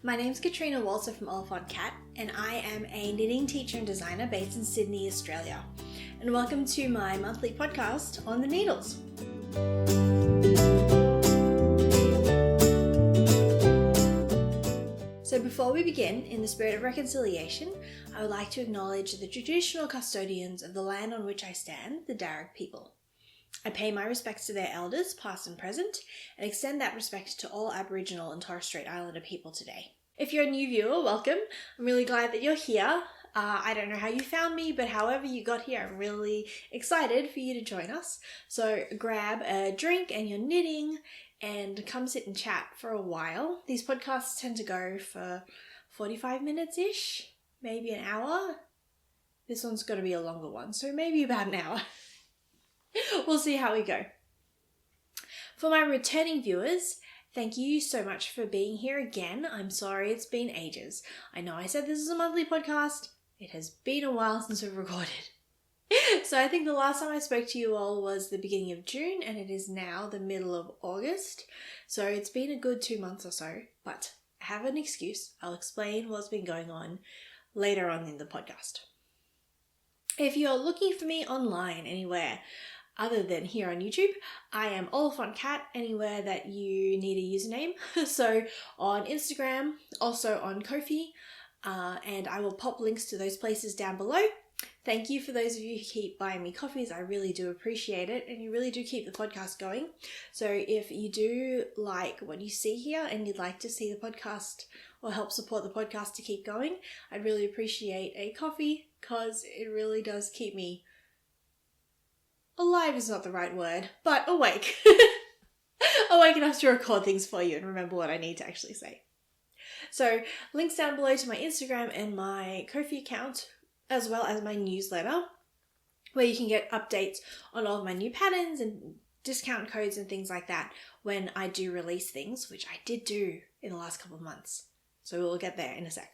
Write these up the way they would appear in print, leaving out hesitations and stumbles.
My name's Katrina Walter from Oliphant and I am a knitting teacher and designer based in Sydney, Australia. And welcome to my monthly podcast on the needles. So before we begin, in the spirit of reconciliation, I would like to acknowledge the traditional custodians of the land on which I stand, the Darug people. I pay my respects to their elders, past and present, and extend that respect to all Aboriginal and Torres Strait Islander people today. If you're a new viewer, welcome. I'm really glad that you're here. I don't know how you found me, but however you got here, I'm really excited for you to join us. So grab a drink and your knitting and come sit and chat for a while. These podcasts tend to go for 45 minutes-ish, maybe an hour. This one's got to be a longer one, so maybe about an hour. We'll see how we go. For my returning viewers, thank you so much for being here again. I'm sorry it's been ages. I know I said this is a monthly podcast. It has been a while since we've recorded. So I think the last time I spoke to you all was the beginning of June, and it is now the middle of August. So it's been a good 2 months or so, but I have an excuse. I'll explain what's been going on later on in the podcast. If you're looking for me online anywhere other than here on YouTube, I am Oliphant anywhere that you need a username. So on Instagram, also on Ko-fi, and I will pop links to those places down below. Thank you for those of you who keep buying me coffees. I really do appreciate it, and you really do keep the podcast going. So if you do like what you see here and you'd like to see the podcast or help support the podcast to keep going, I'd really appreciate a coffee, because it really does keep me alive is not the right word, but awake. Awake enough to record things for you and remember what I need to actually say. So links down below to my Instagram and my Ko-fi account, as well as my newsletter, where you can get updates on all of my new patterns and discount codes and things like that when I do release things, which I did do in the last couple of months. So we'll get there in a sec.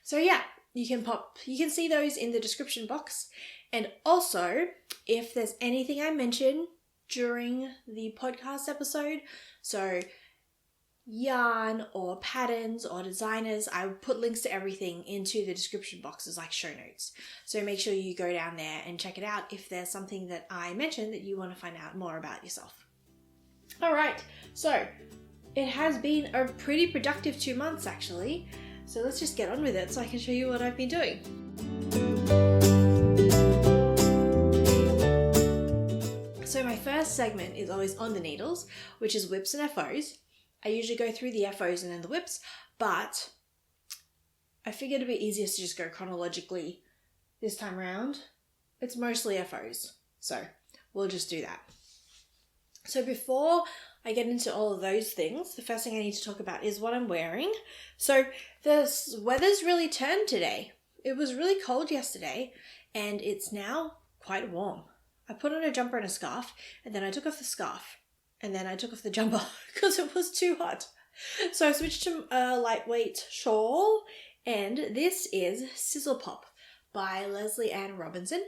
So yeah, you can see those in the description box. And also, if there's anything I mention during the podcast episode, so yarn or patterns or designers, I will put links to everything into the description boxes like show notes. So make sure you go down there and check it out if there's something that I mentioned that you want to find out more about yourself. All right, so it has been a pretty productive 2 months actually. So let's just get on with it so I can show you what I've been doing. So my first segment is always on the needles, which is whips and FOs. I usually go through the FOs and then the whips, but I figured it'd be easiest to just go chronologically this time around. It's mostly FOs, so we'll just do that. So before I get into all of those things, the first thing I need to talk about is what I'm wearing. So the weather's really turned today. It was really cold yesterday, and it's now quite warm. I put on a jumper and a scarf, and then I took off the scarf, and then I took off the jumper because it was too hot. So I switched to a lightweight shawl, and this is Sizzle Pop by Leslie Ann Robinson.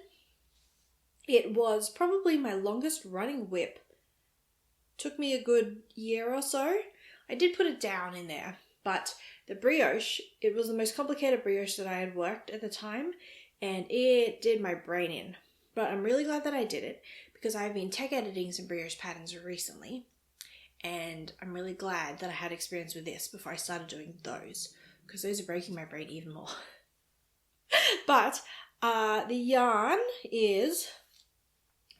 It was probably my longest running whip. Took me a good year or so. I did put it down in there, but the brioche, it was the most complicated brioche that I had worked at the time, and it did my brain in. But I'm really glad that I did it, because I've been tech editing some brioche patterns recently, and I'm really glad that I had experience with this before I started doing those, because those are breaking my brain even more. But the yarn is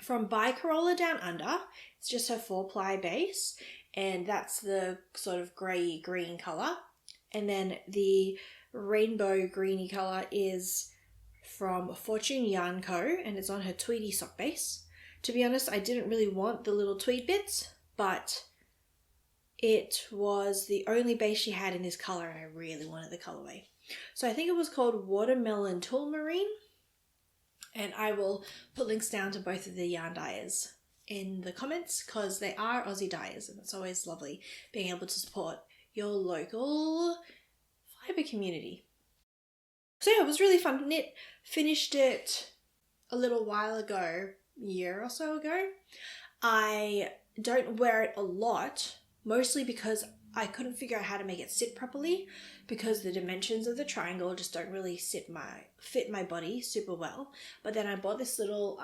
from By Corolla Down Under. It's just her 4-ply base, and that's the sort of grey green colour. And then the rainbow greeny colour is from Fortune Yarn Co., and it's on her Tweedy sock base. To be honest, I didn't really want the little tweed bits, but it was the only base she had in this colour, and I really wanted the colourway. So I think it was called Watermelon Toolmarine, and I will put links down to both of the yarn dyers in the comments, because they are Aussie dyers, and it's always lovely being able to support your local fibre community. So yeah, it was really fun to knit. Finished it a little while ago, a year or so ago. I don't wear it a lot, mostly because I couldn't figure out how to make it sit properly because the dimensions of the triangle just don't really fit my body super well. But then I bought this little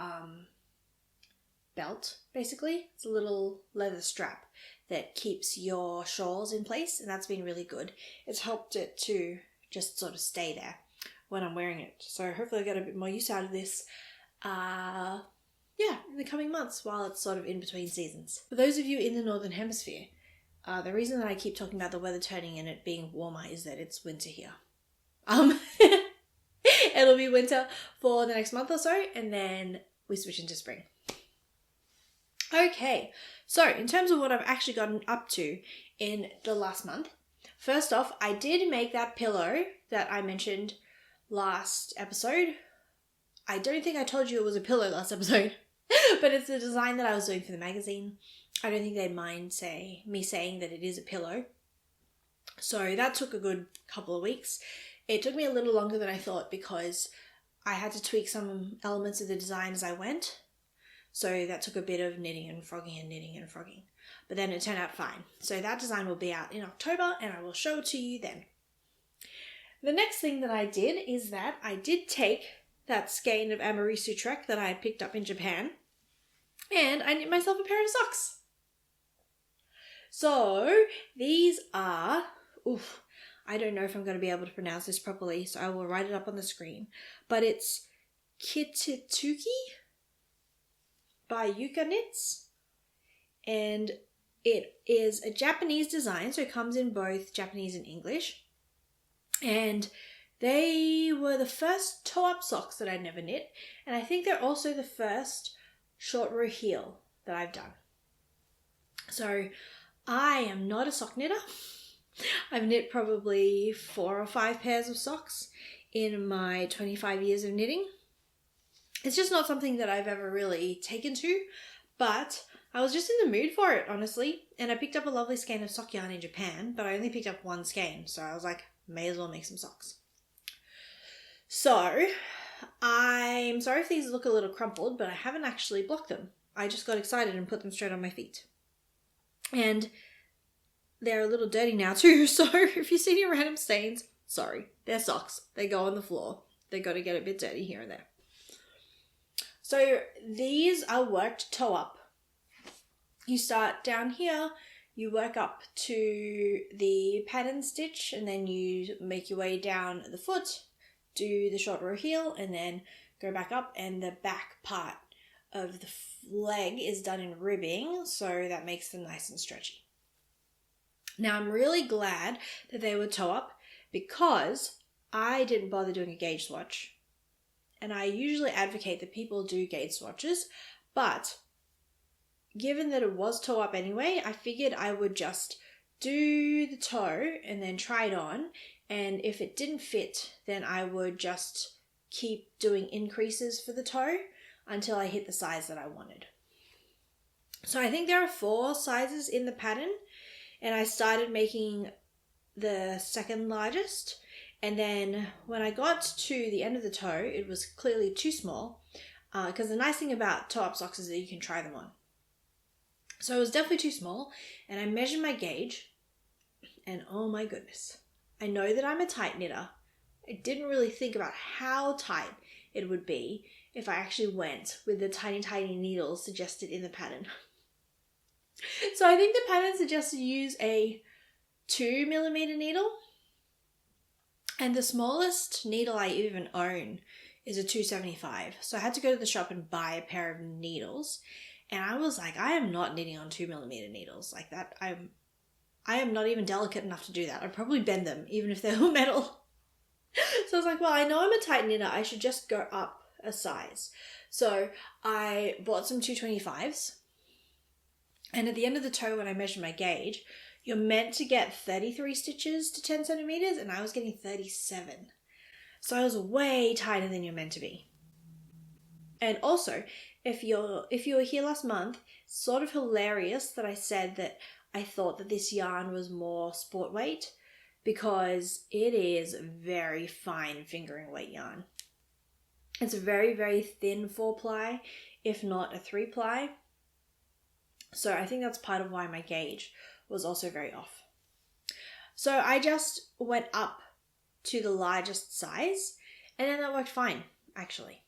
belt, basically. It's a little leather strap that keeps your shawls in place, and that's been really good. It's helped it to just sort of stay there when I'm wearing it. So hopefully I'll get a bit more use out of this in the coming months while it's sort of in between seasons. For those of you in the Northern Hemisphere, the reason that I keep talking about the weather turning and it being warmer is that it's winter here. It'll be winter for the next month or so, and then we switch into spring. Okay, so in terms of what I've actually gotten up to in the last month, first off, I did make that pillow that I mentioned last episode. I don't think I told you it was a pillow last episode, but it's the design that I was doing for the magazine. I don't think they'd mind me saying that it is a pillow. So that took a good couple of weeks. It took me a little longer than I thought because I had to tweak some elements of the design as I went. So that took a bit of knitting and frogging. But then it turned out fine. So that design will be out in October and I will show it to you then. The next thing that I did is that I did take that skein of Amarisu Trek that I had picked up in Japan and I knit myself a pair of socks. So these are, I don't know if I'm going to be able to pronounce this properly, so I will write it up on the screen. But it's Kitituki by Yuka Knits, and it is a Japanese design, so it comes in both Japanese and English, and they were the first toe-up socks that I'd never knit, and I think they're also the first short row heel that I've done. So I am not a sock knitter. I've knit probably 4 or 5 pairs of socks in my 25 years of knitting. It's just not something that I've ever really taken to, but I was just in the mood for it, honestly. And I picked up a lovely skein of sock yarn in Japan, but I only picked up one skein, so I was like, may as well make some socks. So, I'm sorry if these look a little crumpled, but I haven't actually blocked them. I just got excited and put them straight on my feet. And they're a little dirty now too, so if you see any random stains, sorry, they're socks. They go on the floor. They got to get a bit dirty here and there. So these are worked toe up. You start down here, you work up to the pattern stitch, and then you make your way down the foot, do the short row heel, and then go back up, and the back part of the leg is done in ribbing, so that makes them nice and stretchy. Now I'm really glad that they were toe up because I didn't bother doing a gauge swatch. And I usually advocate that people do gauge swatches, but given that it was toe up anyway, I figured I would just do the toe and then try it on. And if it didn't fit, then I would just keep doing increases for the toe until I hit the size that I wanted. So I think there are 4 sizes in the pattern, and I started making the second largest. And then when I got to the end of the toe, it was clearly too small because the nice thing about toe-up socks is that you can try them on. So it was definitely too small, and I measured my gauge, and oh my goodness. I know that I'm a tight knitter. I didn't really think about how tight it would be if I actually went with the tiny, tiny needles suggested in the pattern. So I think the pattern suggests you use a 2mm needle. And the smallest needle I even own is a 275. So I had to go to the shop and buy a pair of needles. And I was like, I am not knitting on 2mm needles like that. I am not even delicate enough to do that. I'd probably bend them, even if they were metal. So I was like, well, I know I'm a tight knitter. I should just go up a size. So I bought some 225s. And at the end of the toe, when I measured my gauge, you're meant to get 33 stitches to 10 centimeters, and I was getting 37. So I was way tighter than you're meant to be. And also, if you were here last month, it's sort of hilarious that I said that I thought that this yarn was more sport weight, because it is very fine fingering weight yarn. It's a very, very thin 4-ply, if not a 3-ply. So I think that's part of why my gauge was also very off. So I just went up to the largest size, and then that worked fine, actually.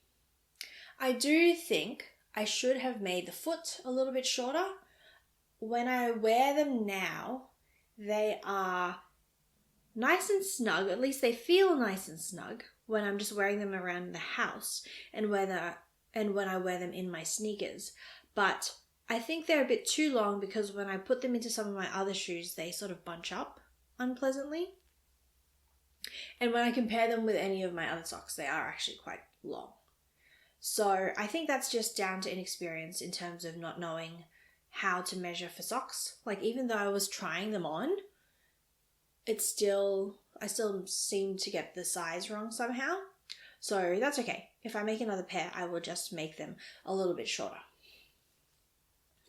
I do think I should have made the foot a little bit shorter. When I wear them now, they are nice and snug, at least they feel nice and snug when I'm just wearing them around the house and when I wear them in my sneakers. But I think they're a bit too long because when I put them into some of my other shoes, they sort of bunch up unpleasantly. And when I compare them with any of my other socks, they are actually quite long. So I think that's just down to inexperience in terms of not knowing how to measure for socks. Like, even though I was trying them on, I still seem to get the size wrong somehow. So that's okay. If I make another pair, I will just make them a little bit shorter.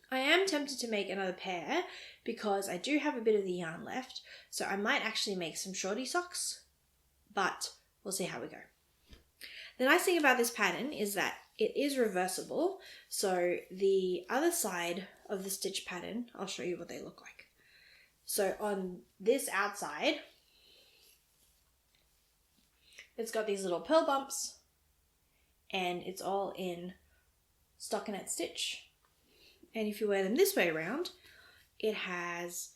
I am tempted to make another pair because I do have a bit of the yarn left. So I might actually make some shorty socks, but we'll see how we go. The nice thing about this pattern is that it is reversible. So the other side of the stitch pattern, I'll show you what they look like. So on this outside, it's got these little pearl bumps and it's all in stockinette stitch. And if you wear them this way around, it has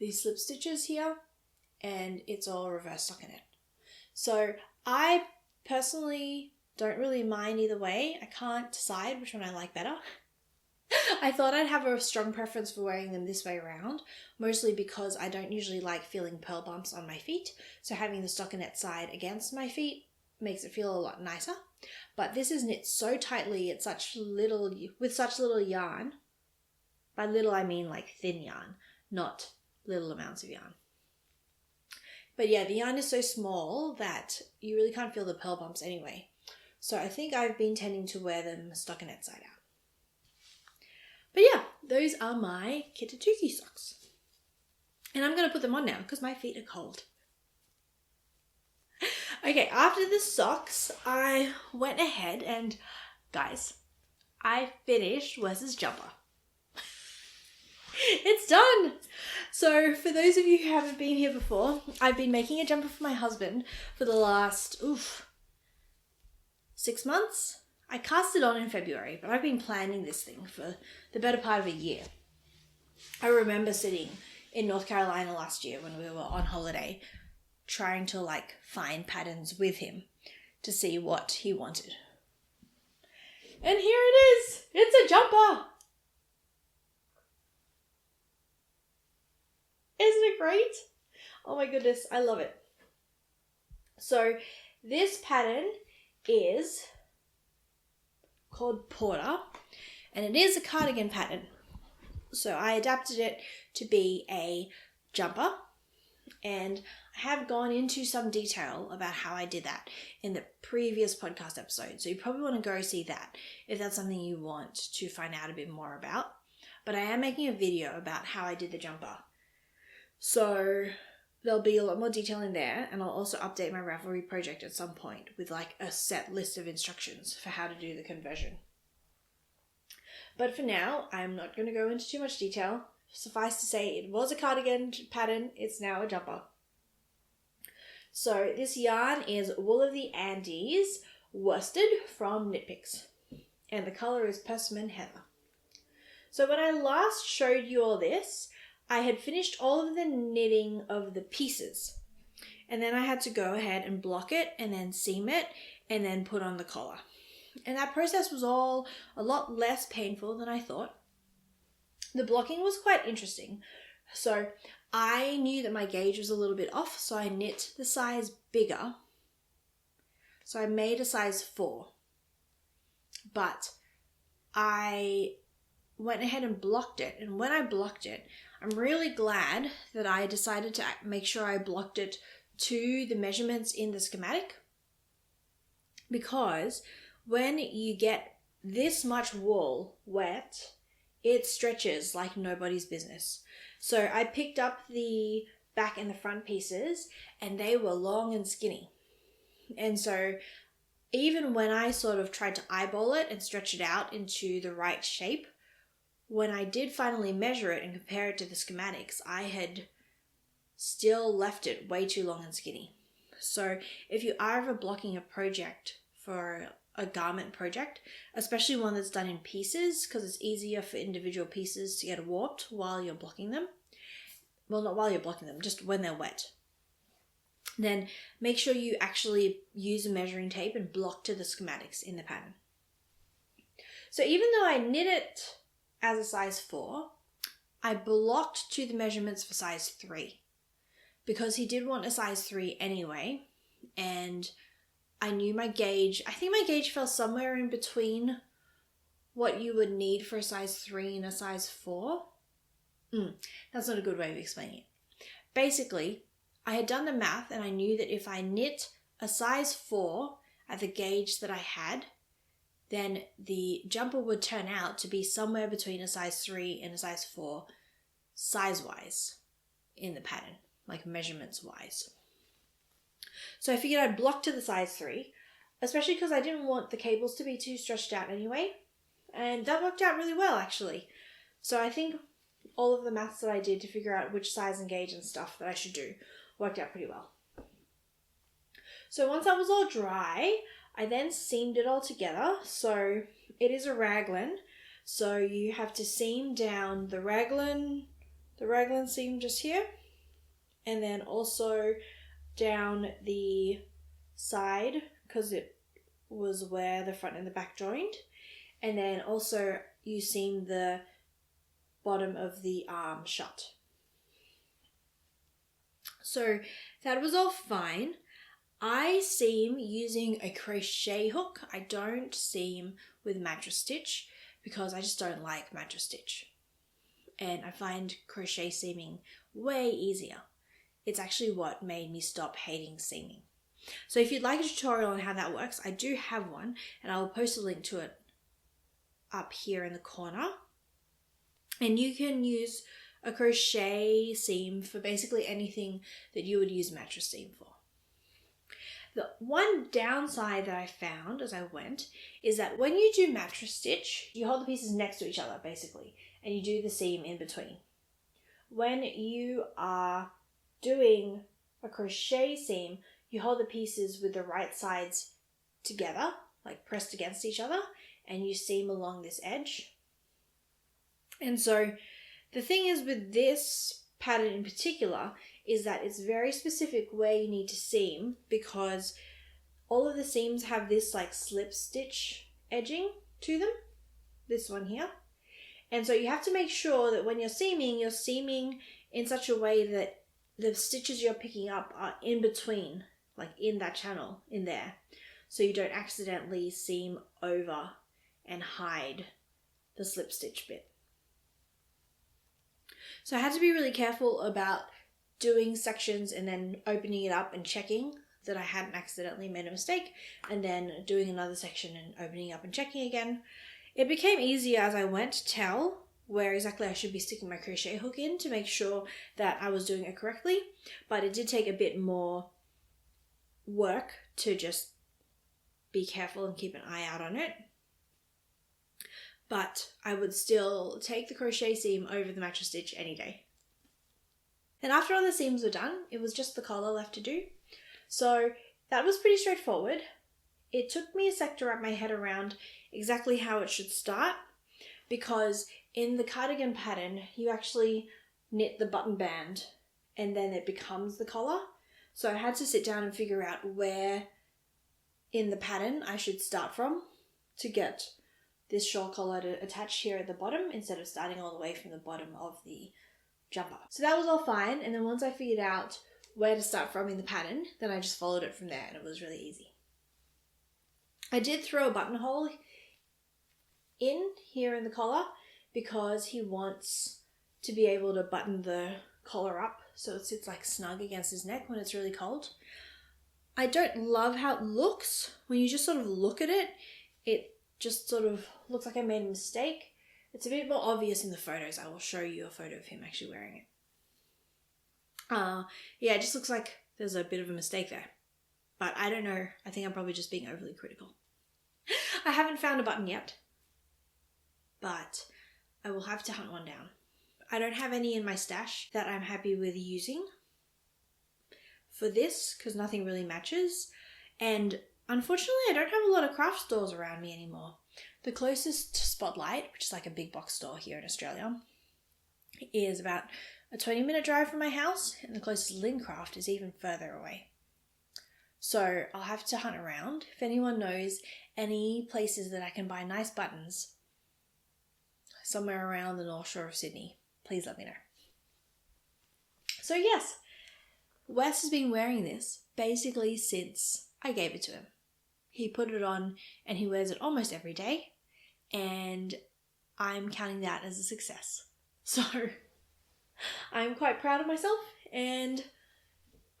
these slip stitches here and it's all reverse stockinette. So I personally don't really mind either way. I can't decide which one I like better. I thought I'd have a strong preference for wearing them this way around, mostly because I don't usually like feeling pearl bumps on my feet. So having the stockinette side against my feet makes it feel a lot nicer. But this is knit so tightly with such little yarn. By little I mean like thin yarn, not little amounts of yarn. But yeah, the yarn is so small that you really can't feel the pearl bumps anyway. So I think I've been tending to wear them stockinette side out. But yeah, those are my Kitatuki socks. And I'm going to put them on now because my feet are cold. Okay, after the socks, I went ahead and, guys, I finished Wes's jumper. It's done! So for those of you who haven't been here before, I've been making a jumper for my husband for the last, 6 months. I cast it on in February, but I've been planning this thing for the better part of a year. I remember sitting in North Carolina last year when we were on holiday, trying to find patterns with him to see what he wanted. And here it is! It's a jumper! Isn't it great? Oh my goodness, I love it. So this pattern is called Porter, and it is a cardigan pattern. So I adapted it to be a jumper, and I have gone into some detail about how I did that in the previous podcast episode. So you probably want to go see that if that's something you want to find out a bit more about. But I am making a video about how I did the jumper. So there'll be a lot more detail in there, and I'll also update my Ravelry project at some point with a set list of instructions for how to do the conversion. But for now, I'm not going to go into too much detail. Suffice to say, it was a cardigan pattern, it's now a jumper. So this yarn is Wool of the Andes worsted from Knit Picks, and the colour is Persimmon Heather. So when I last showed you all this, I had finished all of the knitting of the pieces, and then I had to go ahead and block it and then seam it and then put on the collar. And that process was all a lot less painful than I thought. The blocking was quite interesting. So I knew that my gauge was a little bit off, so I knit the size bigger. So I made a size 4. But I went ahead and blocked it, and when I blocked it, I'm really glad that I decided to make sure I blocked it to the measurements in the schematic, because when you get this much wool wet, it stretches like nobody's business. So I picked up the back and the front pieces, and they were long and skinny. And so even when I sort of tried to eyeball it and stretch it out into the right shape, when I did finally measure it and compare it to the schematics, I had still left it way too long and skinny. So if you are ever blocking a project for a garment project, especially one that's done in pieces, because it's easier for individual pieces to get warped while you're blocking them. Well, not while you're blocking them, just when they're wet. Then make sure you actually use a measuring tape and block to the schematics in the pattern. So even though I knit it as a size 4, I blocked to the measurements for size 3 because he did want a size 3 anyway, and I knew my gauge. I think my gauge fell somewhere in between what you would need for a size 3 and a size 4. That's not a good way of explaining it. Basically, I had done the math and I knew that if I knit a size 4 at the gauge that I had, then the jumper would turn out to be somewhere between a size 3 and a size 4 size-wise in the pattern, like measurements-wise. So I figured I'd block to the size 3, especially because I didn't want the cables to be too stretched out anyway, and that worked out really well actually. So I think all of the maths that I did to figure out which size and gauge and stuff that I should do worked out pretty well. So once that was all dry, I then seamed it all together. So it is a raglan, so you have to seam down the raglan seam just here, and then also down the side because it was where the front and the back joined, and then also you seam the bottom of the arm shut. So that was all fine. I seam using a crochet hook. I don't seam with mattress stitch because I just don't like mattress stitch. And I find crochet seaming way easier. It's actually what made me stop hating seaming. So if you'd like a tutorial on how that works, I do have one, and I will post a link to it up here in the corner. And you can use a crochet seam for basically anything that you would use mattress seam for. The one downside that I found as I went is that when you do mattress stitch, you hold the pieces next to each other basically, and you do the seam in between. When you are doing a crochet seam, you hold the pieces with the right sides together, like pressed against each other, and you seam along this edge. And so the thing is with this pattern in particular is that it's very specific where you need to seam, because all of the seams have this like slip stitch edging to them, this one here. And so you have to make sure that when you're seaming in such a way that the stitches you're picking up are in between, like in that channel in there, so you don't accidentally seam over and hide the slip stitch bit. So I had to be really careful about doing sections and then opening it up and checking that I hadn't accidentally made a mistake, and then doing another section and opening up and checking again. It became easier as I went to tell where exactly I should be sticking my crochet hook in to make sure that I was doing it correctly, but it did take a bit more work to just be careful and keep an eye out on it. But I would still take the crochet seam over the mattress stitch any day. And after all the seams were done, it was just the collar left to do. So that was pretty straightforward. It took me a sec to wrap my head around exactly how it should start, because in the cardigan pattern, you actually knit the button band and then it becomes the collar. So I had to sit down and figure out where in the pattern I should start from to get this shawl collar to attach here at the bottom instead of starting all the way from the bottom of the jumper. So that was all fine, and then once I figured out where to start from in the pattern, then I just followed it from there, and it was really easy. I did throw a buttonhole in here in the collar because he wants to be able to button the collar up so it sits like snug against his neck when it's really cold. I don't love how it looks. When you just sort of look at it, it just sort of looks like I made a mistake. It's a bit more obvious in the photos. I will show you a photo of him actually wearing it. Yeah, it just looks like there's a bit of a mistake there. But I don't know. I think I'm probably just being overly critical. I haven't found a button yet, but I will have to hunt one down. I don't have any in my stash that I'm happy with using, for this because nothing really matches. And unfortunately, I don't have a lot of craft stores around me anymore. The closest Spotlight, which is like a big box store here in Australia, is about a 20-minute drive from my house, and the closest Lincraft is even further away. So I'll have to hunt around. If anyone knows any places that I can buy nice buttons somewhere around the North Shore of Sydney, please let me know. So yes, Wes has been wearing this basically since I gave it to him. He put it on and he wears it almost every day, and I'm counting that as a success. So I'm quite proud of myself, and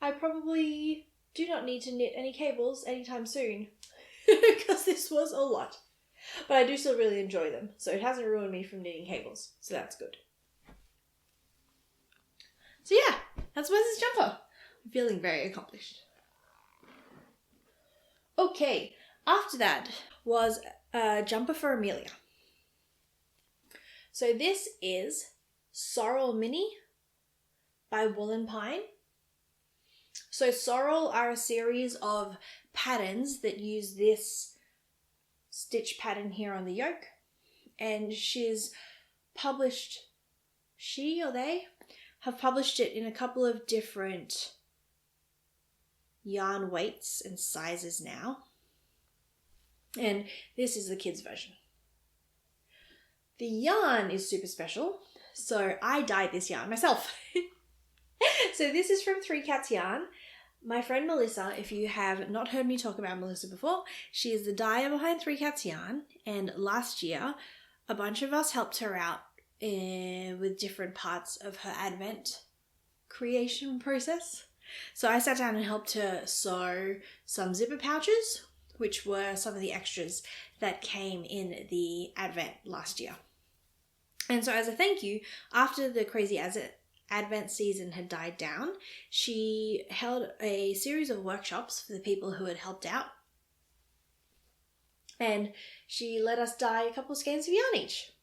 I probably do not need to knit any cables anytime soon because this was a lot. But I do still really enjoy them, so it hasn't ruined me from knitting cables, so that's good. So yeah, that's Wes's jumper. I'm feeling very accomplished. Okay, after that was a jumper for Amelia. So this is Sorrel Mini by Wool and Pine. So Sorrel are a series of patterns that use this stitch pattern here on the yoke, and they have published it in a couple of different yarn weights and sizes now, and this is the kids version. The yarn is super special, so I dyed this yarn myself. So this is from Three Cats Yarn. My friend Melissa, if you have not heard me talk about Melissa before, she is the dyer behind Three Cats Yarn, and last year a bunch of us helped her out with different parts of her Advent creation process. So I sat down and helped her sew some zipper pouches, which were some of the extras that came in the Advent last year. And so as a thank you, after the crazy Advent season had died down, she held a series of workshops for the people who had helped out. And she let us dye a couple of skeins of yarn each.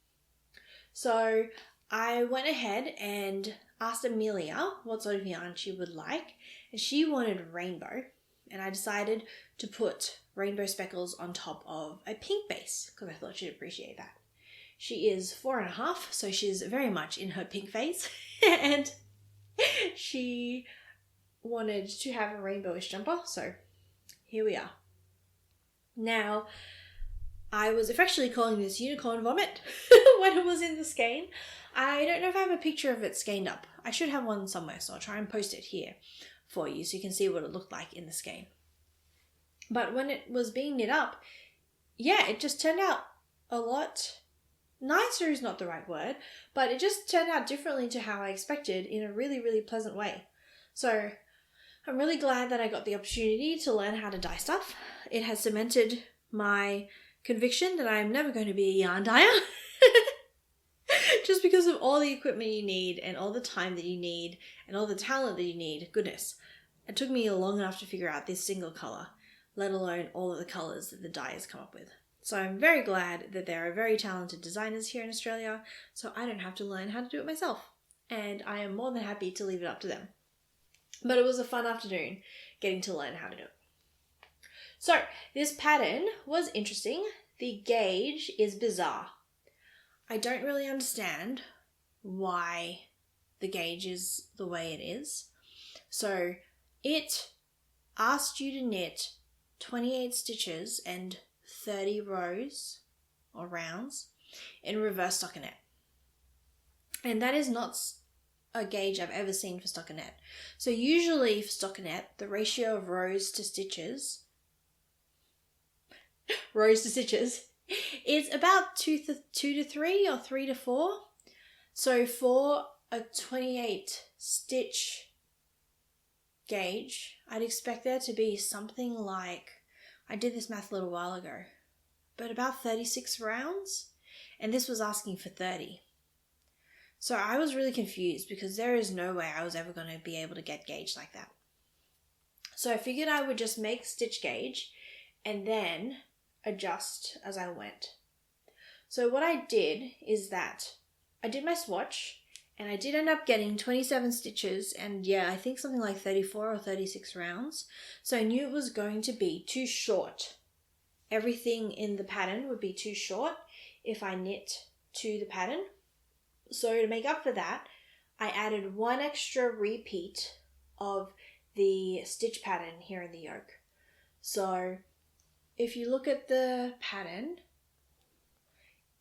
So I went ahead and asked Amelia what sort of yarn she would like, and she wanted rainbow, and I decided to put rainbow speckles on top of a pink base because I thought she'd appreciate that. She is 4.5, so she's very much in her pink phase, and she wanted to have a rainbowish jumper, so here we are. Now, I was affectionately calling this unicorn vomit when it was in the skein. I don't know if I have a picture of it skeined up. I should have one somewhere, so I'll try and post it here for you so you can see what it looked like in the skein. But when it was being knit up, yeah, it just turned out a lot nicer is not the right word, but it just turned out differently to how I expected in a really, really pleasant way. So I'm really glad that I got the opportunity to learn how to dye stuff. It has cemented my conviction that I'm never going to be a yarn dyer. Just because of all the equipment you need and all the time that you need and all the talent that you need. Goodness, it took me long enough to figure out this single colour, let alone all of the colours that the dyers come up with. So I'm very glad that there are very talented designers here in Australia, so I don't have to learn how to do it myself. And I am more than happy to leave it up to them. But it was a fun afternoon getting to learn how to do it. So this pattern was interesting. The gauge is bizarre. I don't really understand why the gauge is the way it is. So it asked you to knit 28 stitches and 30 rows or rounds in reverse stockinette. And that is not a gauge I've ever seen for stockinette. So usually for stockinette, the ratio of rows to stitches is about 2 to 3 or 3 to 4. So for a 28 stitch gauge, I'd expect there to be something like, I did this math a little while ago, but about 36 rounds, and this was asking for 30. So I was really confused because there is no way I was ever going to be able to get gauge like that. So I figured I would just make stitch gauge and then adjust as I went. So what I did is that I did my swatch And I did end up getting 27 stitches and I think something like 34 or 36 rounds. So I knew it was going to be too short. Everything in the pattern would be too short if I knit to the pattern. So to make up for that, I added one extra repeat of the stitch pattern here in the yoke. So if you look at the pattern,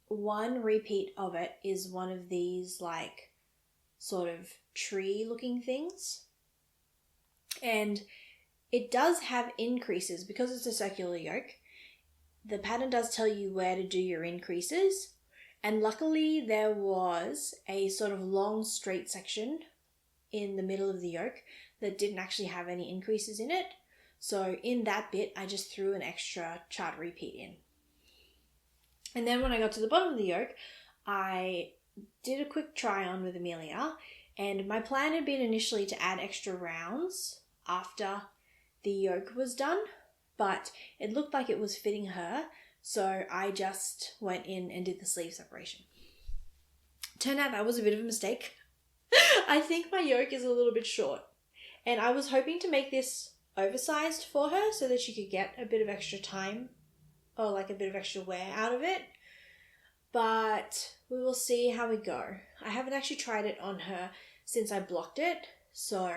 one repeat of it is one of these like sort of tree looking things. And it does have increases because it's a circular yoke. The pattern does tell you where to do your increases. And luckily there was a sort of long straight section in the middle of the yoke that didn't actually have any increases in it. So in that bit, I just threw an extra chart repeat in. And then when I got to the bottom of the yoke, I did a quick try on with Amelia, and my plan had been initially to add extra rounds after the yoke was done, but it looked like it was fitting her, so I just went in and did the sleeve separation. Turned out that was a bit of a mistake. I think my yoke is a little bit short, and I was hoping to make this oversized for her so that she could get a bit of extra time or like a bit of extra wear out of it, but we will see how we go. I haven't actually tried it on her since I blocked it, so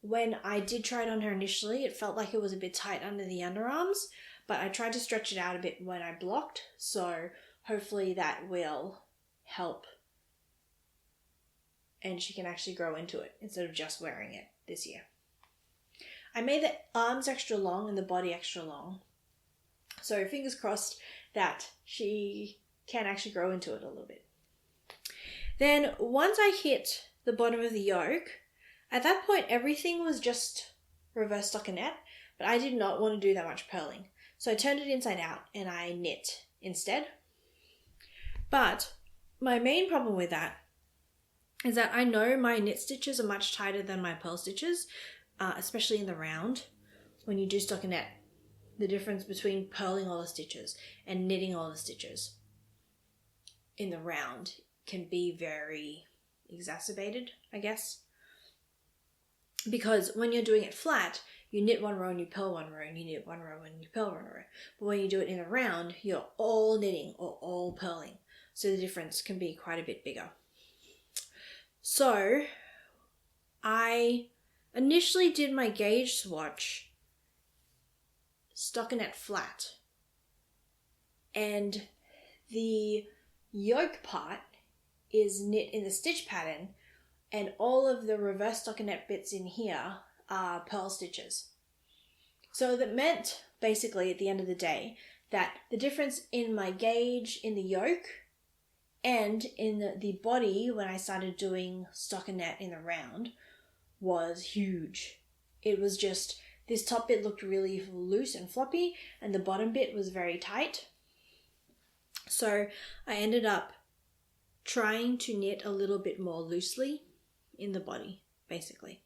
when I did try it on her initially, it felt like it was a bit tight under the underarms, but I tried to stretch it out a bit when I blocked, so hopefully that will help and she can actually grow into it instead of just wearing it this year. I made the arms extra long and the body extra long, so fingers crossed that she can actually grow into it a little bit. Then once I hit the bottom of the yoke, at that point everything was just reverse stockinette, but I did not want to do that much purling. So I turned it inside out and I knit instead. But my main problem with that is that I know my knit stitches are much tighter than my purl stitches, especially in the round. When you do stockinette, the difference between purling all the stitches and knitting all the stitches in the round can be very exacerbated, I guess. Because when you're doing it flat, you knit one row and you purl one row, and you knit one row and you purl one row. But when you do it in a round, you're all knitting or all purling. So the difference can be quite a bit bigger. So I initially did my gauge swatch stockinette flat, and the yoke part is knit in the stitch pattern, and all of the reverse stockinette bits in here are purl stitches. So that meant basically at the end of the day that the difference in my gauge in the yoke and in the body when I started doing stockinette in the round was huge. It was just, this top bit looked really loose and floppy and the bottom bit was very tight. So I ended up trying to knit a little bit more loosely in the body, basically.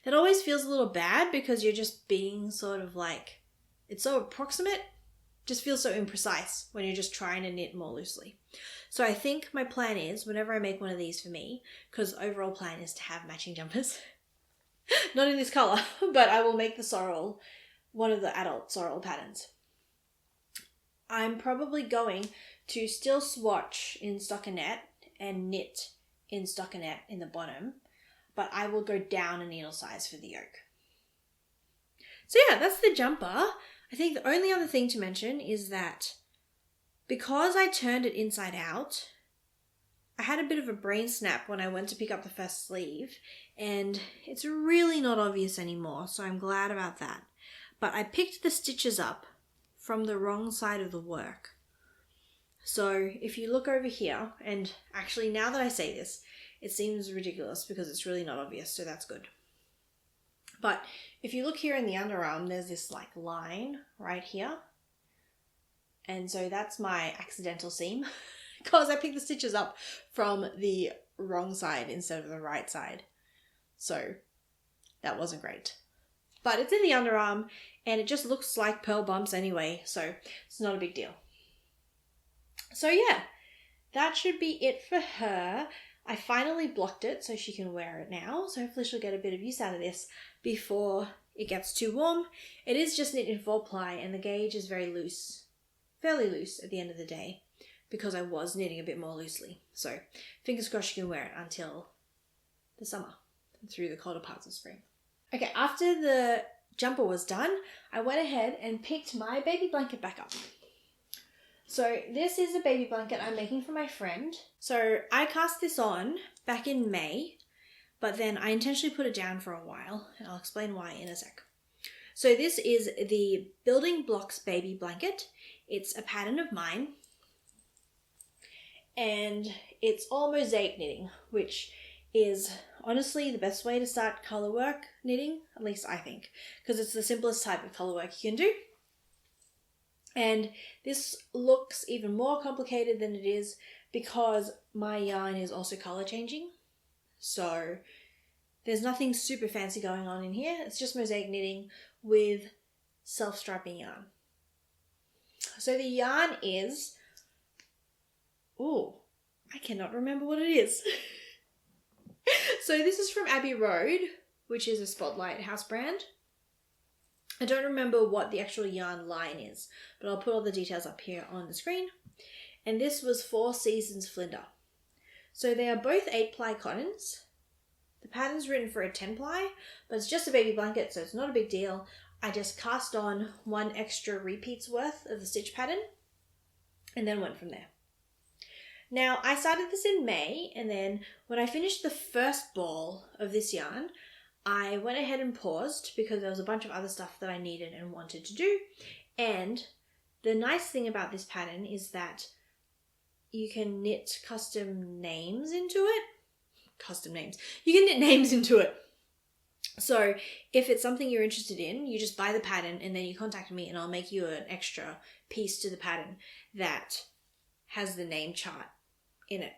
That always feels a little bad because you're just being sort of like, it's so approximate, just feels so imprecise when you're just trying to knit more loosely. So I think my plan is, whenever I make one of these for me, because overall plan is to have matching jumpers, not in this colour, but I will make the sorrel, one of the adult sorrel patterns. I'm probably going to still swatch in stockinette and knit in stockinette in the bottom, but I will go down a needle size for the yoke. So yeah, that's the jumper. I think the only other thing to mention is that because I turned it inside out, I had a bit of a brain snap when I went to pick up the first sleeve, and it's really not obvious anymore, so I'm glad about that. But I picked the stitches up from the wrong side of the work. So if you look over here, and actually now that I say this, it seems ridiculous because it's really not obvious, so that's good. But if you look here in the underarm, there's this like line right here. And so that's my accidental seam because I picked the stitches up from the wrong side instead of the right side. So that wasn't great. But it's in the underarm and it just looks like purl bumps anyway, so it's not a big deal. So yeah, that should be it for her. I finally blocked it so she can wear it now. So hopefully she'll get a bit of use out of this before it gets too warm. It is just knit in 4-ply and the gauge is very loose, fairly loose at the end of the day because I was knitting a bit more loosely. So fingers crossed she can wear it until the summer, through the colder parts of spring. Okay, after the jumper was done, I went ahead and picked my baby blanket back up. So this is a baby blanket I'm making for my friend. So I cast this on back in May, but then I intentionally put it down for a while, and I'll explain why in a sec. So this is the Building Blocks baby blanket. It's a pattern of mine, and it's all mosaic knitting, which is honestly the best way to start colour work knitting, at least I think, because it's the simplest type of colour work you can do. And this looks even more complicated than it is because my yarn is also colour changing. So there's nothing super fancy going on in here. It's just mosaic knitting with self-striping yarn. So the yarn is, I cannot remember what it is. So this is from Abbey Road, which is a Spotlight house brand. I don't remember what the actual yarn line is, but I'll put all the details up here on the screen. And this was 4 Seasons Flinder. So they are both 8-ply cottons. The pattern's written for a 10-ply, but it's just a baby blanket, so it's not a big deal. I just cast on 1 extra repeats worth of the stitch pattern and then went from there. Now, I started this in May, and then when I finished the first ball of this yarn, I went ahead and paused because there was a bunch of other stuff that I needed and wanted to do. And the nice thing about this pattern is that you can knit custom names into it. You can knit names into it. So if it's something you're interested in, you just buy the pattern and then you contact me and I'll make you an extra piece to the pattern that has the name chart in it.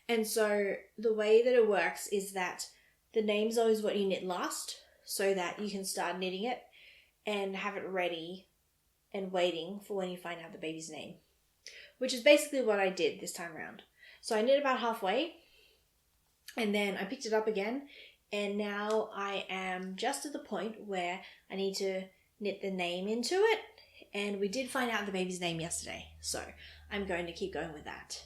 And so the way that it works is that the name's always what you knit last so that you can start knitting it and have it ready and waiting for when you find out the baby's name, which is basically what I did this time around. So I knit about halfway and then I picked it up again, and now I am just at the point where I need to knit the name into it, and we did find out the baby's name yesterday, so I'm going to keep going with that.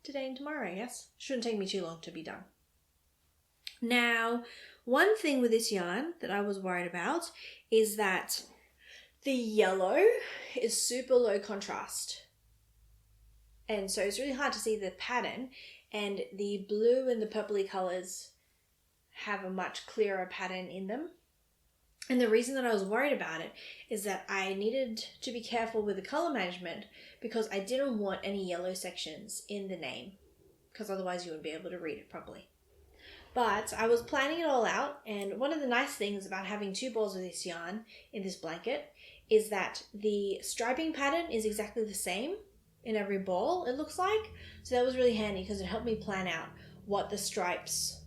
Today and tomorrow, I guess. Shouldn't take me too long to be done. Now, one thing with this yarn that I was worried about is that the yellow is super low contrast. And so it's really hard to see the pattern, and the blue and the purpley colours have a much clearer pattern in them. And the reason that I was worried about it is that I needed to be careful with the colour management because I didn't want any yellow sections in the name, because otherwise you wouldn't be able to read it properly. But I was planning it all out, and one of the nice things about having 2 balls of this yarn in this blanket is that the striping pattern is exactly the same in every ball, it looks like. So that was really handy because it helped me plan out what the stripes,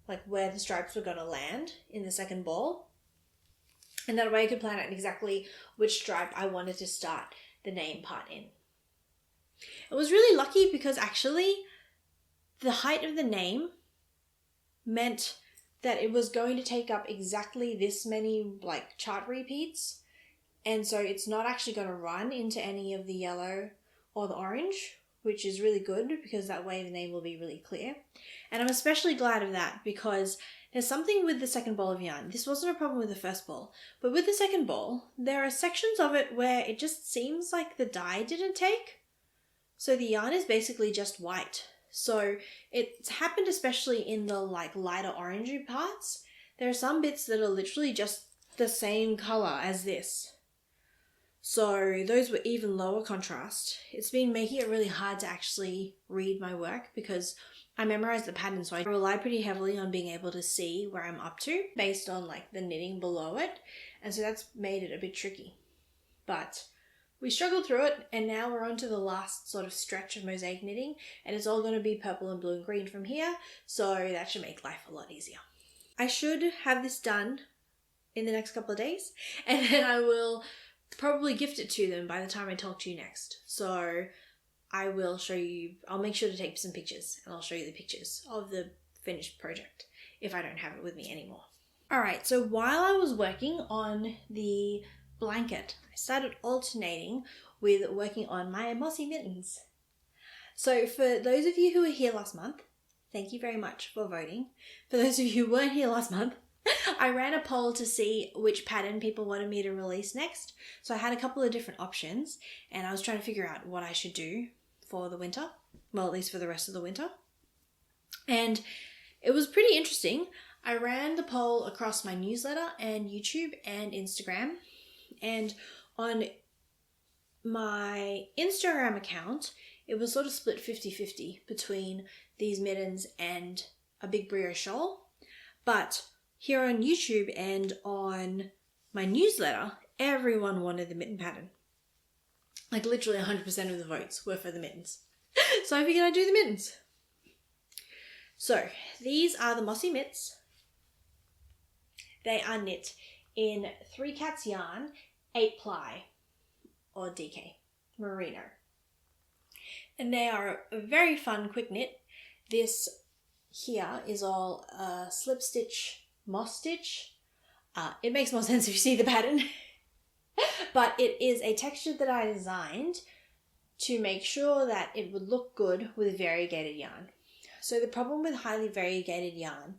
like where the stripes were going to land in the second ball. And that way I could plan out exactly which stripe I wanted to start the name part in. It was really lucky because actually the height of the name meant that it was going to take up exactly this many chart repeats, and so it's not actually going to run into any of the yellow or the orange, which is really good because that way the name will be really clear. And I'm especially glad of that because there's something with the second ball of yarn. This wasn't a problem with the first ball, but with the second ball, there are sections of it where it just seems like the dye didn't take. So the yarn is basically just white. So it's happened especially in the lighter orangey parts. There are some bits that are literally just the same colour as this. So those were even lower contrast. It's been making it really hard to actually read my work because I memorized the pattern, so I rely pretty heavily on being able to see where I'm up to based on the knitting below it. And so that's made it a bit tricky. But we struggled through it, and now we're on to the last sort of stretch of mosaic knitting, and it's all going to be purple and blue and green from here, so that should make life a lot easier. I should have this done in the next couple of days, and then I will probably gift it to them by the time I talk to you next. So I will show you, I'll make sure to take some pictures and I'll show you the pictures of the finished project if I don't have it with me anymore. Alright, so while I was working on the blanket, I started alternating with working on my mossy mittens. So for those of you who were here last month, thank you very much for voting. For those of you who weren't here last month, I ran a poll to see which pattern people wanted me to release next. So I had a couple of different options and I was trying to figure out what I should do for the winter. Well, at least for the rest of the winter. And it was pretty interesting. I ran the poll across my newsletter and YouTube and Instagram. And on my Instagram account, it was sort of split 50-50 between these mittens and a big brio shawl. But here on YouTube and on my newsletter, everyone wanted the mitten pattern. Like literally 100% of the votes were for the mittens. So I figured I'd do the mittens. So these are the mossy mitts. They are knit in 3 Cats yarn, 8 ply or DK merino. And they are a very fun quick knit. This here is all slip stitch, moss stitch. It makes more sense if you see the pattern. But it is a texture that I designed to make sure that it would look good with variegated yarn. So the problem with highly variegated yarn,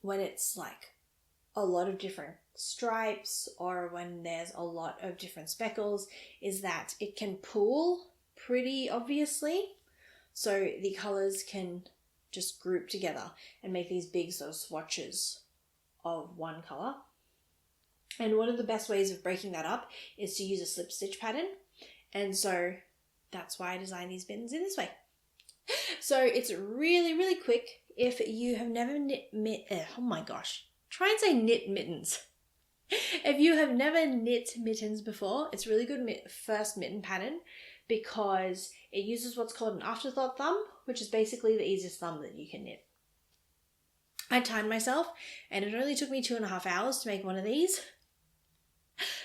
when it's like a lot of different stripes or when there's a lot of different speckles, is that it can pool pretty obviously. So the colors can just group together and make these big sort of swatches of one color. And one of the best ways of breaking that up is to use a slip stitch pattern. And so that's why I designed these mittens in this way. So it's really, really quick. If you have never knit try and say knit mittens. If you have never knit mittens before, it's really good first mitten pattern because it uses what's called an afterthought thumb, which is basically the easiest thumb that you can knit. I timed myself and it only took me 2.5 hours to make one of these.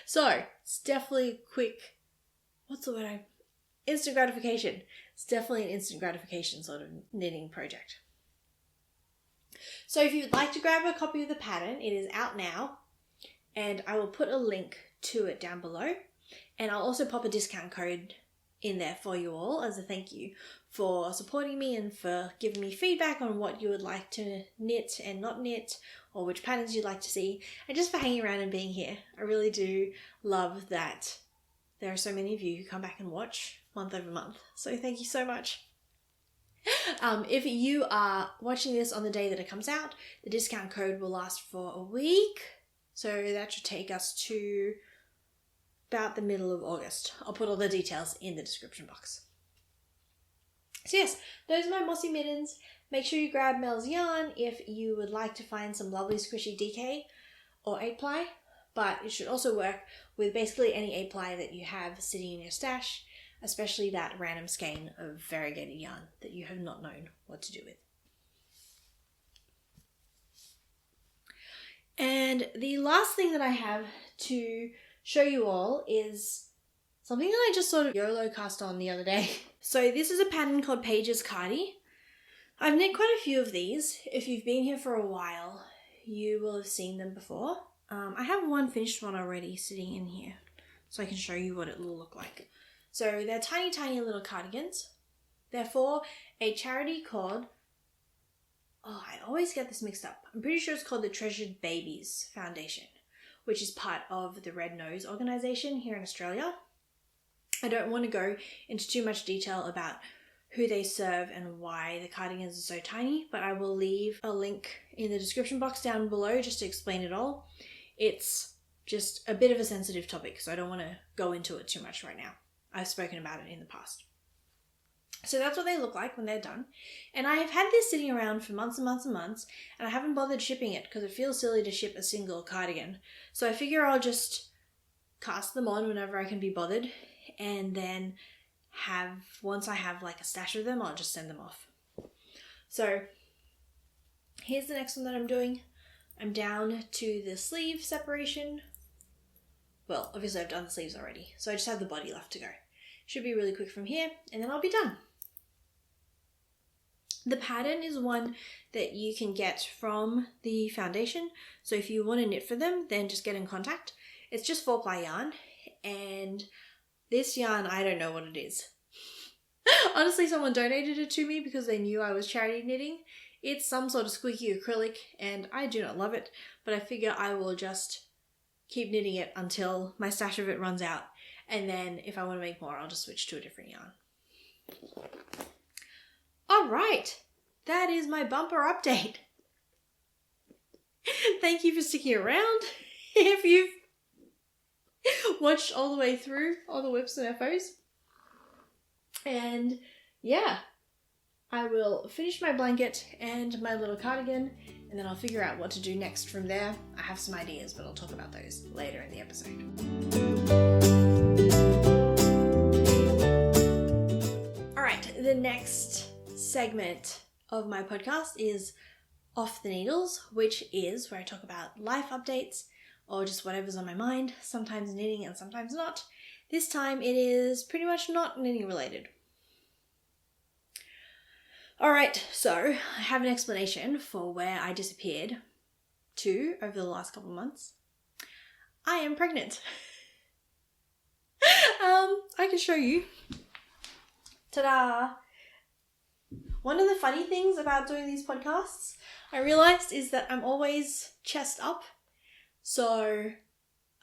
So it's definitely quick, instant gratification. It's definitely an instant gratification sort of knitting project. So if you'd like to grab a copy of the pattern, it is out now and I will put a link to it down below, and I'll also pop a discount code in there for you all as a thank you for supporting me and for giving me feedback on what you would like to knit and not knit, or which patterns you'd like to see, and just for hanging around and being here. I really do love that there are so many of you who come back and watch month over month. So thank you so much. If you are watching this on the day that it comes out, the discount code will last for a week. So that should take us to about the middle of August. I'll put all the details in the description box. So yes, those are my mossy mittens. Make sure you grab Mel's yarn if you would like to find some lovely squishy DK or 8 ply, but it should also work with basically any 8 ply that you have sitting in your stash, especially that random skein of variegated yarn that you have not known what to do with. And the last thing that I have to show you all is something that I just sort of YOLO cast on the other day. So this is a pattern called Paige's Cardi. I've knit quite a few of these. If you've been here for a while, you will have seen them before. I have one finished one already sitting in here, so I can show you what it will look like. So they're tiny, tiny little cardigans. They're for a charity called, I always get this mixed up. I'm pretty sure it's called the Treasured Babies Foundation, which is part of the Red Nose organisation here in Australia. I don't want to go into too much detail about who they serve and why the cardigans are so tiny, but I will leave a link in the description box down below just to explain it all. It's just a bit of a sensitive topic, so I don't want to go into it too much right now. I've spoken about it in the past. So that's what they look like when they're done. And I have had this sitting around for months and months and months, and I haven't bothered shipping it because it feels silly to ship a single cardigan. So I figure I'll just cast them on whenever I can be bothered, and then once I have like a stash of them, I'll just send them off. So here's the next one that I'm doing. I'm down to the sleeve separation. Well, obviously I've done the sleeves already, so I just have the body left to go. Should be really quick from here, and then I'll be done. The pattern is one that you can get from the foundation. So if you want to knit for them, then just get in contact. It's just 4-ply yarn, and this yarn, I don't know what it is. Honestly, someone donated it to me because they knew I was charity knitting. It's some sort of squeaky acrylic, and I do not love it, but I figure I will just keep knitting it until my stash of it runs out, and then if I want to make more, I'll just switch to a different yarn. All right, that is my bumper update. Thank you for sticking around. If you've watched all the way through all the whips and FOs. And yeah, I will finish my blanket and my little cardigan, and then I'll figure out what to do next from there. I have some ideas, but I'll talk about those later in the episode. All right, the next segment of my podcast is Off the Needles, which is where I talk about life updates or just whatever's on my mind, sometimes knitting and sometimes not. This time it is pretty much not knitting related. Alright, so I have an explanation for where I disappeared to over the last couple of months. I am pregnant. I can show you. Ta-da! One of the funny things about doing these podcasts, I realized, is that I'm always chest up. So,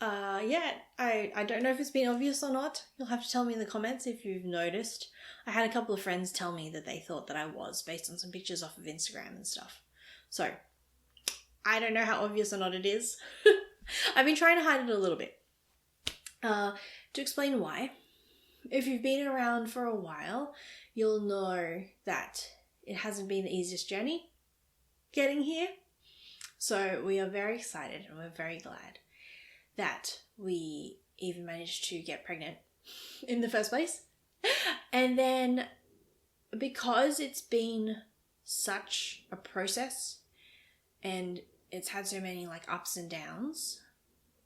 yeah, I don't know if it's been obvious or not. You'll have to tell me in the comments if you've noticed. I had a couple of friends tell me that they thought that I was, based on some pictures off of Instagram and stuff. So, I don't know how obvious or not it is. I've been trying to hide it a little bit. To explain why, if you've been around for a while, you'll know that it hasn't been the easiest journey getting here. So we are very excited and we're very glad that we even managed to get pregnant in the first place. And then because it's been such a process and it's had so many like ups and downs,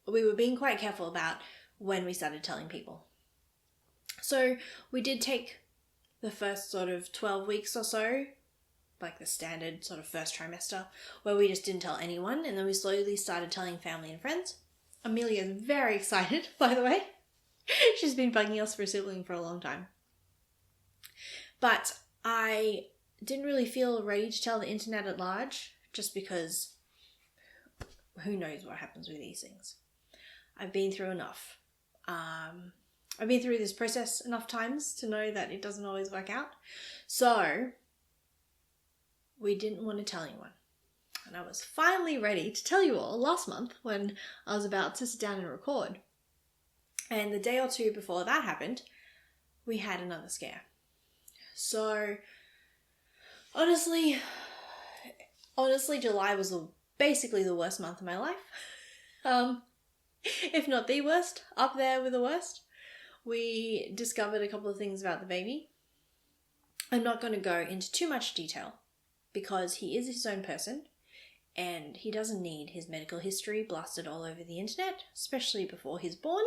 we were being quite careful about when we started telling people. So we did take the first sort of 12 weeks or so, like the standard sort of first trimester, where we just didn't tell anyone, and then we slowly started telling family and friends. Amelia is very excited, by the way. She's been bugging us for a sibling for a long time. But I didn't really feel ready to tell the internet at large, just because who knows what happens with these things. I've been through enough. I've been through this process enough times to know that it doesn't always work out. So we didn't want to tell anyone. And I was finally ready to tell you all last month when I was about to sit down and record. And the day or two before that happened, we had another scare. So honestly, July was basically the worst month of my life. If not the worst, up there with the worst. We discovered a couple of things about the baby. I'm not going to go into too much detail because he is his own person and he doesn't need his medical history blasted all over the internet, especially before he's born.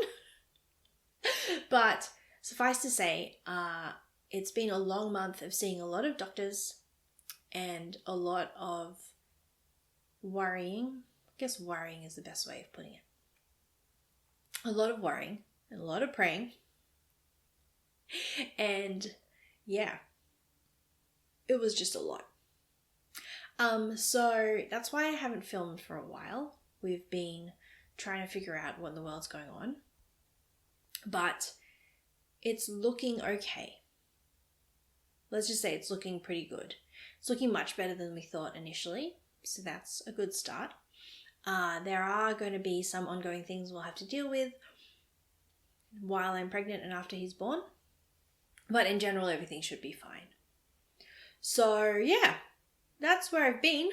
But suffice to say, it's been a long month of seeing a lot of doctors and a lot of worrying. I guess worrying is the best way of putting it. A lot of worrying and a lot of praying. And yeah, it was just a lot. So that's why I haven't filmed for a while. We've been trying to figure out what in the world's going on. But it's looking okay. Let's just say it's looking pretty good. It's looking much better than we thought initially. So that's a good start. There are going to be some ongoing things we'll have to deal with while I'm pregnant and after he's born. But in general, everything should be fine. So yeah, that's where I've been.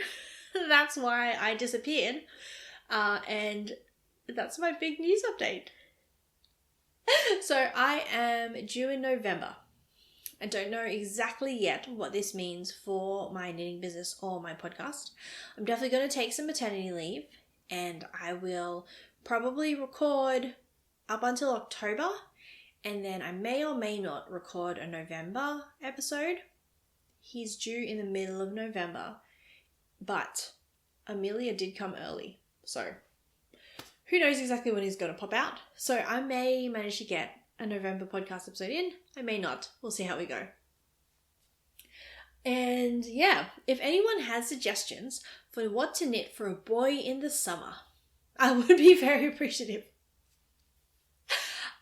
That's why I disappeared. And that's my big news update. So I am due in November. I don't know exactly yet what this means for my knitting business or my podcast. I'm definitely going to take some maternity leave and I will probably record up until October And then I may or may not record a November episode. He's due in the middle of November, but Amelia did come early. So who knows exactly when he's going to pop out. So I may manage to get a November podcast episode in. I may not. We'll see how we go. And yeah, if anyone has suggestions for what to knit for a boy in the summer, I would be very appreciative.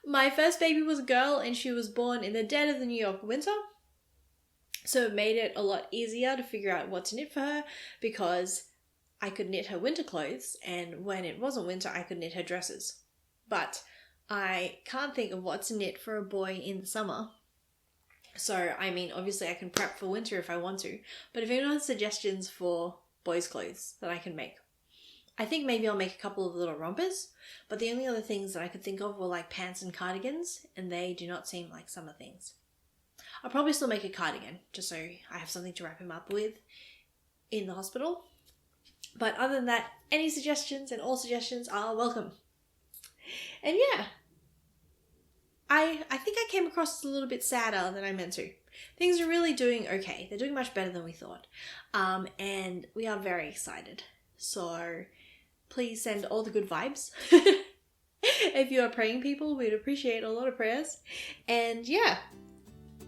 My first baby was a girl and she was born in the dead of the New York winter. So it made it a lot easier to figure out what to knit for her because I could knit her winter clothes, and when it wasn't winter, I could knit her dresses. But I can't think of what to knit for a boy in the summer. So, I mean, obviously I can prep for winter if I want to, but if anyone has suggestions for boys' clothes that I can make, I think maybe I'll make a couple of little rompers, but the only other things that I could think of were like pants and cardigans, and they do not seem like summer things. I'll probably still make a cardigan, just so I have something to wrap him up with in the hospital. But other than that, any suggestions and all suggestions are welcome. And yeah, I think I came across as a little bit sadder than I meant to. Things are really doing okay. They're doing much better than we thought. And we are very excited. So please send all the good vibes. If you are praying people, we'd appreciate a lot of prayers. And yeah,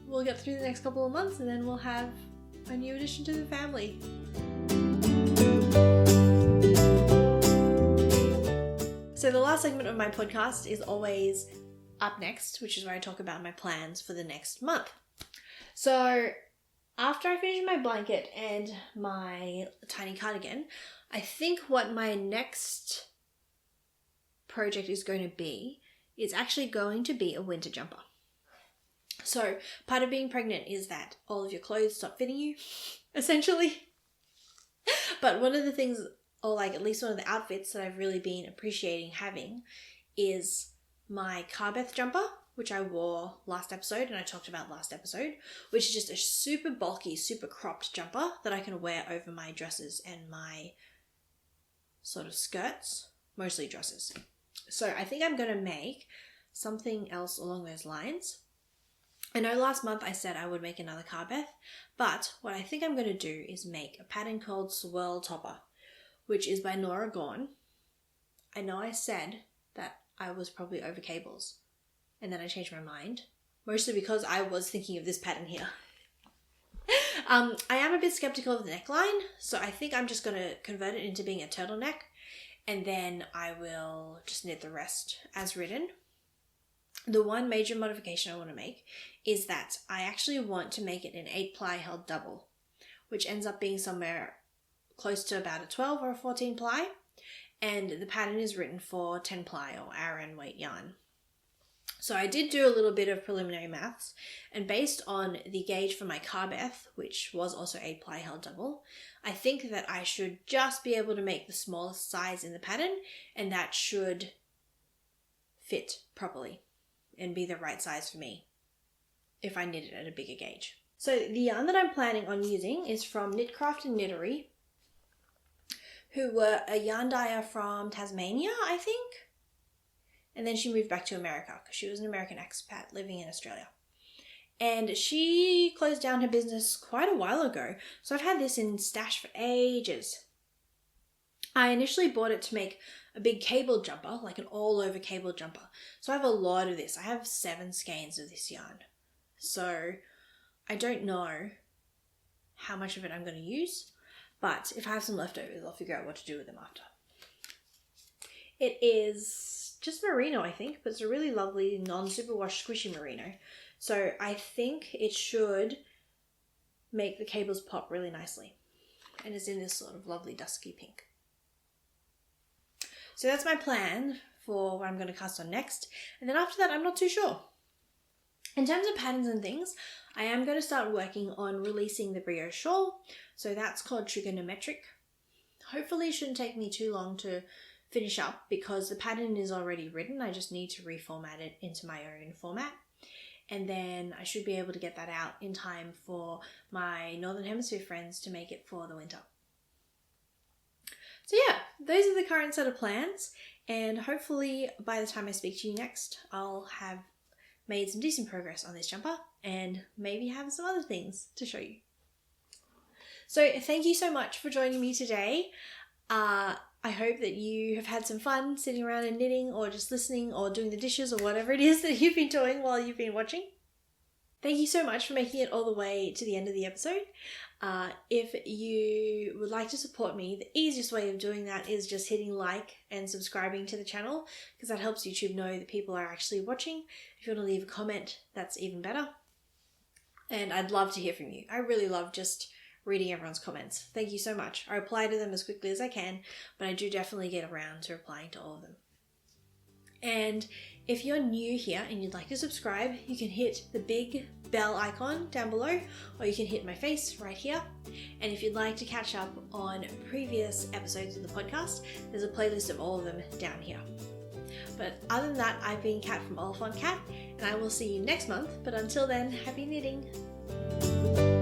we'll get through the next couple of months and then we'll have a new addition to the family. So the last segment of my podcast is always up next, which is where I talk about my plans for the next month. So after I finish my blanket and my tiny cardigan, I think what my next project is going to be is actually going to be a winter jumper. So part of being pregnant is that all of your clothes stop fitting you, essentially. But one of the things, or like at least one of the outfits that I've really been appreciating having is my Carbeth jumper, which I wore last episode and I talked about last episode, which is just a super bulky, super cropped jumper that I can wear over my dresses and my sort of skirts, mostly dresses. So I think I'm going to make something else along those lines. I know last month I said I would make another Carbeth, but what I think I'm going to do is make a pattern called Swirl Topper, which is by Nora Gorn. I know I said that I was probably over cables, and then I changed my mind, mostly because I was thinking of this pattern here. I am a bit skeptical of the neckline, so I think I'm just going to convert it into being a turtleneck, and then I will just knit the rest as written. The one major modification I want to make is that I actually want to make it an 8-ply held double, which ends up being somewhere close to about a 12 or a 14 ply, and the pattern is written for 10 ply or Aran weight yarn. So I did do a little bit of preliminary maths, and based on the gauge for my Carbeth, which was also 8-ply held double, I think that I should just be able to make the smallest size in the pattern, and that should fit properly and be the right size for me if I knit it at a bigger gauge. So the yarn that I'm planning on using is from Knitcraft and Knittery, who were a yarn dyer from Tasmania, I think. And then she moved back to America because she was an American expat living in Australia. And she closed down her business quite a while ago. So I've had this in stash for ages. I initially bought it to make a big cable jumper, like an all-over cable jumper. So I have a lot of this. I have 7 skeins of this yarn. So I don't know how much of it I'm going to use, but if I have some leftovers, I'll figure out what to do with them after. It is just merino, I think, but it's a really lovely non-superwash squishy merino. So I think it should make the cables pop really nicely. And it's in this sort of lovely dusky pink. So that's my plan for what I'm going to cast on next. And then after that, I'm not too sure. In terms of patterns and things, I am going to start working on releasing the brioche shawl. So that's called Trigonometric. Hopefully it shouldn't take me too long to finish up because the pattern is already written. I just need to reformat it into my own format. And then I should be able to get that out in time for my Northern Hemisphere friends to make it for the winter. So yeah, those are the current set of plans, and hopefully by the time I speak to you next, I'll have made some decent progress on this jumper and maybe have some other things to show you. So thank you so much for joining me today. I hope that you have had some fun sitting around and knitting or just listening or doing the dishes or whatever it is that you've been doing while you've been watching. Thank you so much for making it all the way to the end of the episode. If you would like to support me, the easiest way of doing that is just hitting like and subscribing to the channel, because that helps YouTube know that people are actually watching. If you want to leave a comment, that's even better. And I'd love to hear from you. I really love just reading everyone's comments. Thank you so much. I reply to them as quickly as I can, but I do definitely get around to replying to all of them. And if you're new here and you'd like to subscribe, you can hit the big bell icon down below, or you can hit my face right here. And if you'd like to catch up on previous episodes of the podcast, there's a playlist of all of them down here. But other than that, I've been Kat from Oliphant Cat, and I will see you next month. But until then, happy knitting!